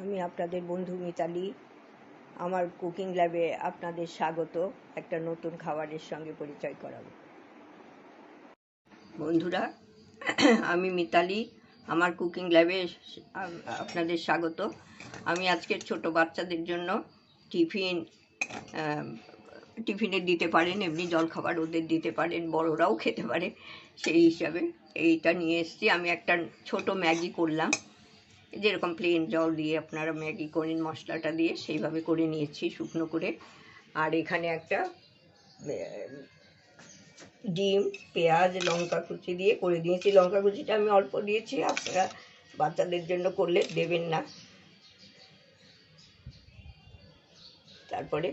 আমি আপনাদের বন্ধু মিতালি। আমার কুকিং ল্যাবে আপনাদের স্বাগত। একটা নতুন খাবারের সঙ্গে পরিচয় করাবো। বন্ধুরা, আমি মিতালি, আমার কুকিং ল্যাবে আপনাদের স্বাগত। আমি আজকে ছোট বাচ্চাদের জন্য টিফিনে দিতে পারেন, এমনি জলখাবার ওদের দিতে পারেন, বড়রাও খেতে পারে, সেই হিসাবে এইটা নিয়ে এসেছি। আমি একটা ছোট ম্যাগি করলাম, যেরকম প্লেন জল দিয়ে আপনারা ম্যাগি করেন মশলাটা দিয়ে, সেইভাবে করে নিয়েছি শুকনো করে। আর এখানে একটা ডিম, পেঁয়াজ, লঙ্কা কুচি দিয়ে করে দিয়েছি। লঙ্কা কুচিটা আমি অল্প দিয়েছি, আপনারা বাচ্চাদের জন্য করলে দেবেন না। তারপরে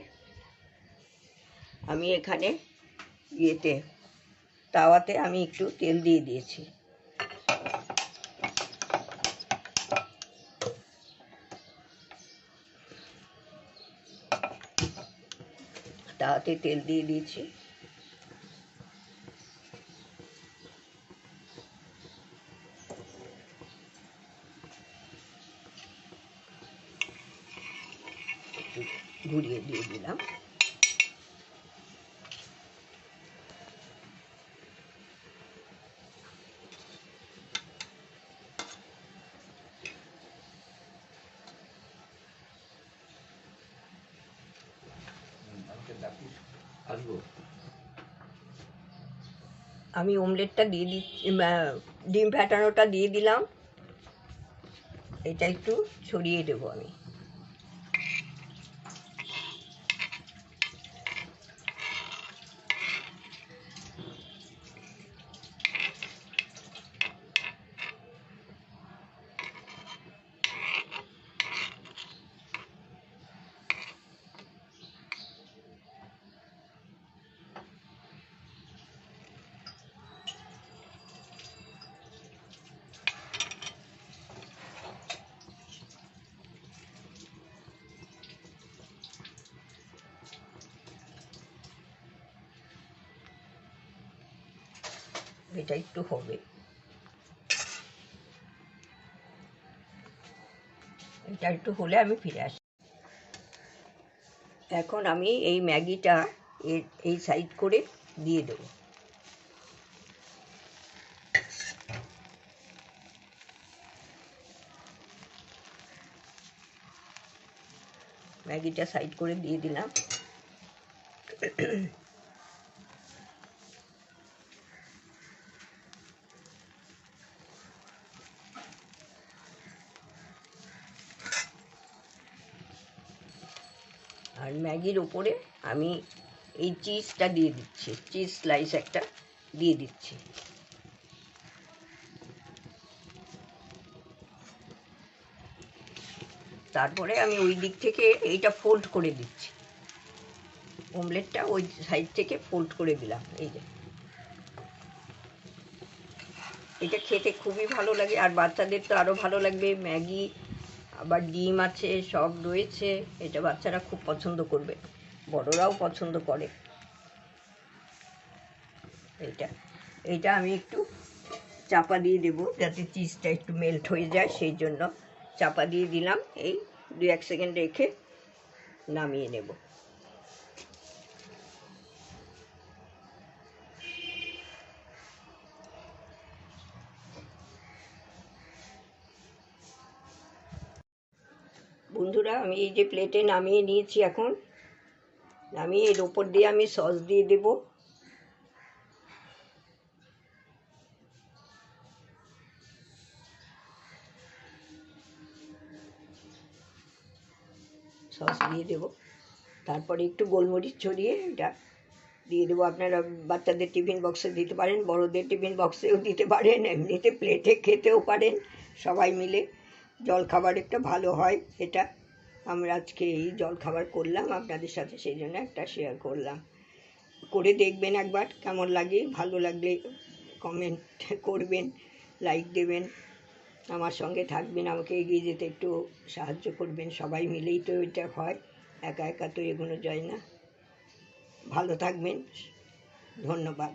আমি এখানে তাওয়াতে আমি একটু তেল দিয়ে দিয়েছি। তাওয়াতে তেল দিয়ে দিয়েছি। ঘুরিয়ে দিয়ে দিলাম। আমি অমলেটটা দিয়ে দিচ্ছি, ডিম ফ্যাটানোটা দিয়ে দিলাম। এটা একটু ছড়িয়ে দেবো আমি। এটা একটু হবে, এটা একটু হলে আমি ফিরে আসি। এখন আমি এই ম্যাগিটা এই সাইড করে দিয়ে দেব। ম্যাগিটা সাইড করে দিয়ে দিলাম। আর ম্যাগির ওপরে আমি এই চিজটা দিয়ে দিচ্ছি, চিজ স্লাইস একটা দিয়ে দিচ্ছি। তারপরে আমি ওই দিক থেকে এইটা ফোল্ড করে দিচ্ছি, অমলেটটা ওই সাইড থেকে ফোল্ড করে দিলাম। এই যে এটা খেতে খুবই ভালো লাগে, আর বাচ্চাদের তো আরও ভালো লাগবে। ম্যাগি আবার ডিম আছে, সব রয়েছে, এটা বাচ্চারা খুব পছন্দ করবে, বড়রাও পছন্দ করে। এইটা আমি একটু চাপা দিয়ে দেবো যাতে চিজটা একটু মেল্ট হয়ে যায়, সেই জন্য চাপা দিয়ে দিলাম। এই 2-1 সেকেন্ড রেখে নামিয়ে নেব। বন্ধুরা, আমি এই যে প্লেটে নামিয়ে নিয়েছি, এখন নামিয়ে এর ওপর দিয়ে আমি সস দিয়ে দেব। সস দিয়ে দেব, তারপরে একটু গোলমরিচ ছড়িয়ে এটা দিয়ে দেবো। আপনারা বাচ্চাদের টিফিন বক্সে দিতে পারেন, বড়দের টিফিন বক্সেও দিতে পারেন, এমনিতে প্লেটে খেতেও পারেন। সবাই মিলে জলখাবার একটা ভালো হয়। এটা আমরা আজকে এই জলখাবার করলাম আপনাদের সাথে, সেই জন্য একটা শেয়ার করলাম। করে দেখবেন একবার, কেমন লাগে। ভালো লাগলে কমেন্ট করবেন, লাইক দেবেন, আমার সঙ্গে থাকবেন, আমাকে এগিয়ে যেতে একটু সাহায্য করবেন। সবাই মিলেই তো এটা হয়, একা একা তো এগোনো যায় না। ভালো থাকবেন, ধন্যবাদ।